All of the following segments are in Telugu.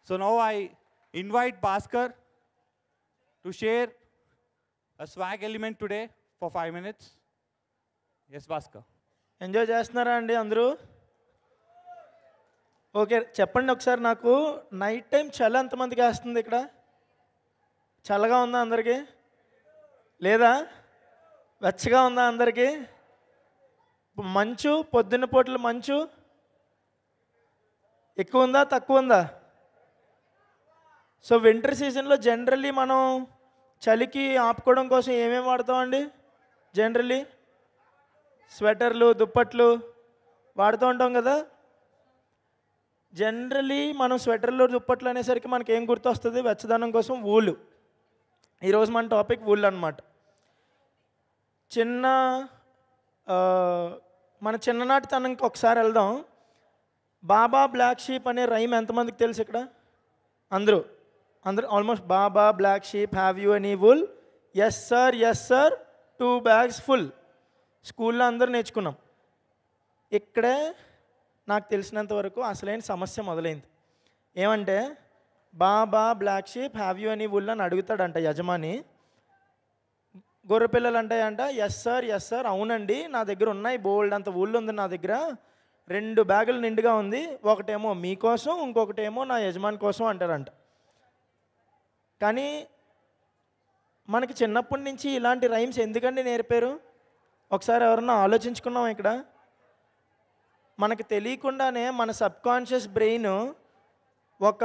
So now I invite Bhaskar to share a swag element today for 5 minutes. Yes, Bhaskar. Enjoy చేస్తున్నారా అండి అందరూ? ఓకే, చెప్పండి ఒకసారి నాకు. నైట్ టైం చలి ఎంతమందికి వేస్తుంది ఇక్కడ? చల్లగా ఉందా అందరికీ? లేదా వెచ్చగా ఉందా అందరికీ? మంచు, పొద్దున్న పూటలు మంచు ఎక్కువ ఉందా తక్కువ ఉందా? సో వింటర్ సీజన్లో జనరల్లీ మనం చలికి ఆపుకోవడం కోసం ఏమేమి వాడతామండి? జనరల్లీ స్వెటర్లు, దుప్పట్లు వాడుతూ ఉంటాం కదా. జనరలీ మనం స్వెటర్లు, దుప్పట్లు అనేసరికి మనకి ఏం గుర్తొస్తుంది? వెచ్చదనం కోసం వూలు. ఈరోజు మన టాపిక్ వూల్ అనమాట. మన చిన్ననాటితనంకి ఒకసారి వెళ్దాం. బాబా బ్లాక్ షీప్ అనే రైమ్ ఎంతమందికి తెలుసు ఇక్కడ? అందరూ almost. Baa baa black sheep have you any wool? Yes sir 2 bags full. స్కూల్లో అందరూ నేర్చుకున్నాం. ఇక్కడే నాకు తెలిసినంత వరకు అసలైన సమస్య మొదలైంది. ఏమంటే baa baa black sheep have you any wool అని అడుగుతాడంట యజమాని. గొర్రెపిల్లలు అంటాయంట ఎస్ సార్ అవునండి నా దగ్గర ఉన్నాయి, బోల్డ్ అంత ఊళ్ళు ఉంది నా దగ్గర, 2 బ్యాగులు నిండుగా ఉంది, ఒకటేమో మీకోసం ఇంకొకటేమో నా యజమాని కోసం అంటారంట. కానీ మనకి చిన్నప్పటి నుంచి ఇలాంటి రైమ్స్ ఎందుకండి నేర్పారు? ఒకసారి ఎవరన్నా ఆలోచించుకున్నాం ఇక్కడ? మనకు తెలియకుండానే మన సబ్కాన్షియస్ బ్రెయిన్ ఒక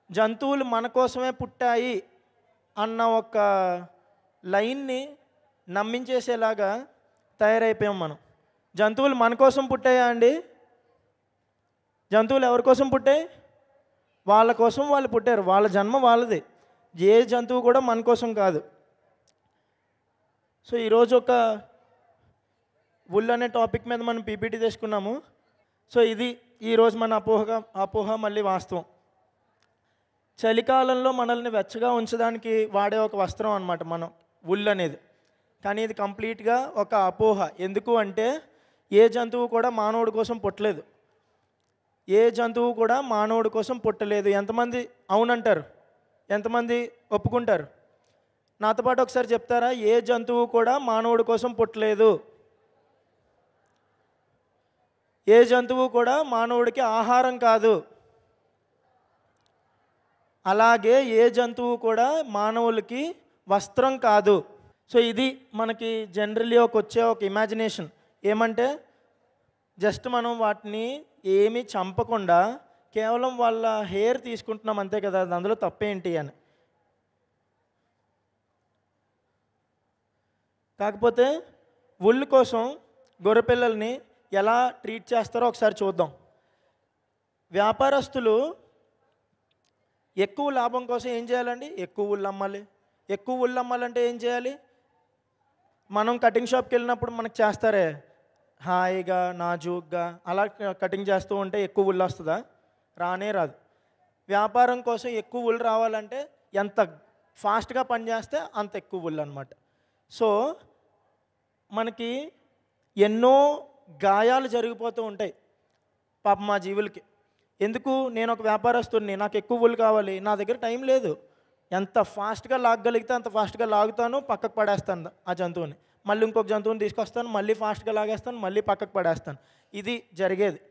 జంతువులు మన కోసమే పుట్టాయి అన్న ఒక లైన్ని నమ్మించేసేలాగా తయారైపోయాం మనం. జంతువులు మన కోసం పుట్టాయా అండి? జంతువులు ఎవరి కోసం పుట్టాయి? వాళ్ళ కోసం వాళ్ళు పుట్టారు. వాళ్ళ జన్మ వాళ్ళది. ఏ జంతువు కూడా మన కోసం కాదు. సో ఈరోజు ఒక వుల్ అనే టాపిక్ మీద మనం పీపీటీ తీసుకున్నాము. సో ఇది ఈరోజు మన అపోహ మళ్ళీ వాస్తవం. చలికాలంలో మనల్ని వెచ్చగా ఉంచడానికి వాడే ఒక వస్త్రం అన్నమాట మనం వుల్ అనేది. కానీ ఇది కంప్లీట్గా ఒక అపోహ. ఎందుకు అంటే ఏ జంతువు కూడా మానవుడి కోసం పుట్టలేదు. ఏ జంతువు కూడా మానవుడి కోసం పుట్టలేదు. ఎంతమంది అవునంటారు? ఎంతమంది ఒప్పుకుంటారు? నాతో పాటు ఒకసారి చెప్తారా? ఏ జంతువు కూడా మానవుడి కోసం పుట్టలేదు. ఏ జంతువు కూడా మానవుడికి ఆహారం కాదు. అలాగే ఏ జంతువు కూడా మానవులకి వస్త్రం కాదు. సో ఇది మనకి జనరల్లీ వచ్చే ఒక ఇమాజినేషన్. ఏమంటే జస్ట్ మనం వాటిని ఏమీ చంపకుండా కేవలం వాళ్ళ హెయిర్ తీసుకుంటున్నాం అంతే కదా, అందులో తప్పేంటి అని. కాకపోతే వుల్ కోసం గొర్రెపిల్లల్ని ఎలా ట్రీట్ చేస్తారో ఒకసారి చూద్దాం. వ్యాపారస్తులు ఎక్కువ లాభం కోసం ఏం చేయాలండి? ఎక్కువ వుల్ అమ్మాలి. ఎక్కువ వుల్ అమ్మాలంటే ఏం చేయాలి? మనం కటింగ్ షాప్కి వెళ్ళినప్పుడు మనకు చేస్తారే హాయిగా నాజూగ్గా అలా కటింగ్ చేస్తూ ఉంటే ఎక్కువ వుల్ వస్తుందా? రానే రాదు. వ్యాపారం కోసం ఎక్కువ వుల్ రావాలంటే ఎంత ఫాస్ట్గా పనిచేస్తే అంత ఎక్కువ వుల్ అనమాట. సో మనకి ఎన్నో గాయాలు జరిగిపోతూ ఉంటాయి పాప మా జీవులకి. ఎందుకు? నేను ఒక వ్యాపారస్తుడిని, నాకు ఎక్కువ వుల్ కావాలి, నా దగ్గర టైం లేదు. ఎంత ఫాస్ట్గా లాగగలిగితే అంత ఫాస్ట్గా లాగుతాను, పక్కకు పడేస్తాను ఆ జంతువుని. మళ్ళీ ఇంకొక జంతువుని తీసుకొస్తాను, మళ్ళీ ఫాస్ట్గా లాగేస్తాను, మళ్ళీ పక్కకు పడేస్తాను. ఇది జరిగేది.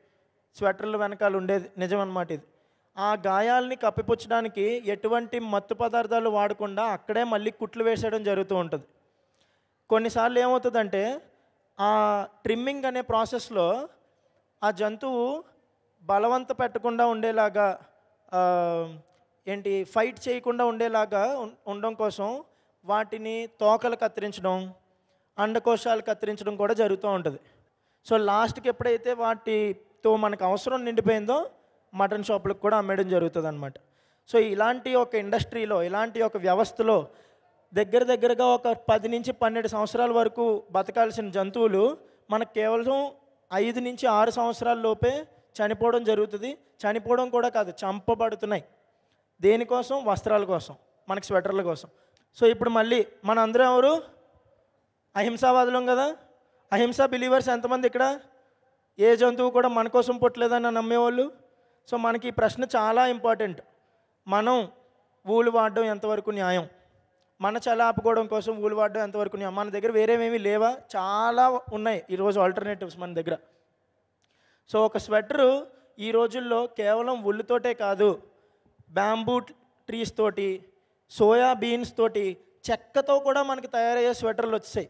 స్వెటర్ల వెనకాల ఉండేది నిజం అన్నమాట ఇది. ఆ గాయాలని కప్పిపుచ్చడానికి ఎటువంటి మత్తు పదార్థాలు వాడకుండా అక్కడే మళ్ళీ కుట్లు వేసేయడం జరుగుతూ ఉంటుంది. కొన్నిసార్లు ఏమవుతుందంటే ఆ ట్రిమ్మింగ్ అనే ప్రాసెస్లో ఆ జంతువు బలవంత పెట్టకుండా ఉండేలాగా ఫైట్ చేయకుండా ఉండేలాగా ఉండడం కోసం వాటిని తోకలు కత్తిరించడం, అండకోశాలు కత్తిరించడం కూడా జరుగుతూ ఉంటుంది. సో లాస్ట్కి ఎప్పుడైతే వాటితో మనకు అవసరం నిండిపోయిందో మటన్ షాపులకు కూడా అమ్మేయడం జరుగుతుంది అనమాట. సో ఇలాంటి ఒక ఇండస్ట్రీలో, ఇలాంటి ఒక వ్యవస్థలో దగ్గరగా ఒక 10 నుంచి 12 సంవత్సరాల వరకు బతకాల్సిన జంతువులు మనకు కేవలం 5 నుంచి 6 సంవత్సరాల లోపే చనిపోవడం జరుగుతుంది. చనిపోవడం కూడా కాదు, చంపబడుతున్నాయి. దేనికోసం? వస్త్రాల కోసం, మనకి స్వెటర్ల కోసం. సో ఇప్పుడు మళ్ళీ మన అందరం ఎవరు? అహింసావాదులం కదా. అహింసా బిలీవర్స్ ఎంతమంది ఇక్కడ? ఏ జంతువు కూడా మన కోసం పుట్టలేదని నమ్మేవాళ్ళు. సో మనకి ఈ ప్రశ్న చాలా ఇంపార్టెంట్. మనం ఊలు వాడడం ఎంతవరకు న్యాయం, మన చల ఆపుకోవడం కోసం ఊలు వాడడం ఎంతవరకు న్యాయం? మన దగ్గర వేరేమేమీ లేవా? చాలా ఉన్నాయి ఈరోజు ఆల్టర్నేటివ్స్ మన దగ్గర. సో ఒక స్వెటరు ఈ రోజుల్లో కేవలం ఉల్లుతోటే కాదు, బ్యాంబూ ట్రీస్ తోటి, సోయా బీన్స్ తోటి, చెక్కతో కూడా మనకి తయారయ్యే స్వెటర్లు వచ్చాయి.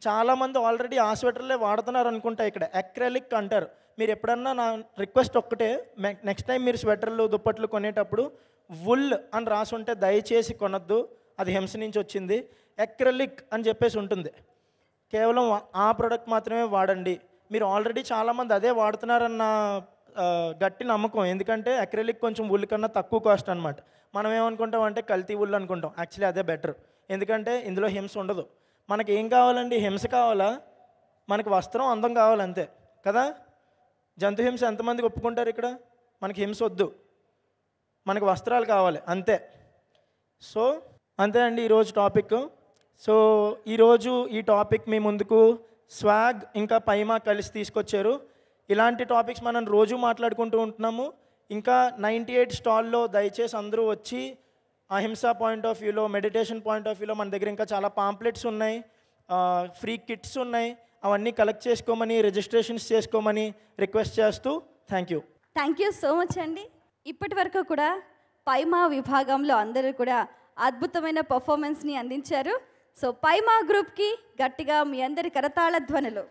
చాలామంది ఆల్రెడీ ఆ స్వెటర్లే వాడుతున్నారు అనుకుంటా. ఇక్కడ అక్రెలిక్ అంటారు. మీరు ఎప్పుడన్నా నా రిక్వెస్ట్ ఒక్కటే, నెక్స్ట్ టైం మీరు స్వెటర్లు దుప్పట్లు కొనేటప్పుడు వుల్ అని రాసి ఉంటే దయచేసి కొనొద్దు, అది హింస నుంచి వచ్చింది. అక్రెలిక్ అని చెప్పేసి ఉంటుంది, కేవలం ఆ ప్రోడక్ట్ మాత్రమే వాడండి. మీరు ఆల్రెడీ చాలామంది అదే వాడుతున్నారన్న గట్టి నమ్మకం. ఎందుకంటే అక్రెలిక్ కొంచెం వుల్ కన్నా తక్కువ కాస్ట్ అనమాట. మనం ఏమనుకుంటాం అంటే కల్తీ వుల్ అనుకుంటాం. యాక్చువల్లీ అదే బెటర్, ఎందుకంటే ఇందులో హింస ఉండదు. మనకి ఏం కావాలండి? హింస కావాలా? మనకి వస్త్రం, అందం కావాలి, అంతే కదా. జంతు హింస ఎంతమందికి ఒప్పుకుంటారు ఇక్కడ? మనకి హింస వద్దు, మనకి వస్త్రాలు కావాలి, అంతే. సో అంతే అండి ఈరోజు టాపిక్. సో ఈరోజు ఈ టాపిక్ మీ ముందుకు స్వాగ్ ఇంకా పైమా కలిసి తీసుకొచ్చారు. ఇలాంటి టాపిక్స్ మనం రోజు మాట్లాడుకుంటూ ఉంటున్నాము. ఇంకా 98 స్టాల్లో దయచేసి అందరూ వచ్చి అహింస పాయింట్ ఆఫ్ వ్యూలో, మెడిటేషన్ పాయింట్ ఆఫ్ వ్యూలో మన దగ్గర ఇంకా చాలా పాంప్లెట్స్ ఉన్నాయి, ఫ్రీ కిట్స్ ఉన్నాయి. అవన్నీ కలెక్ట్ చేసుకోమని, రిజిస్ట్రేషన్స్ చేసుకోమని రిక్వెస్ట్ చేస్తూ థ్యాంక్ యూ సో మచ్ అండి. ఇప్పటి వరకు కూడా పైమా విభాగంలో అందరూ కూడా అద్భుతమైన పర్ఫార్మెన్స్ని అందించారు. సో పైమా గ్రూప్కి గట్టిగా మీ అందరి కరతాళ ధ్వనులు.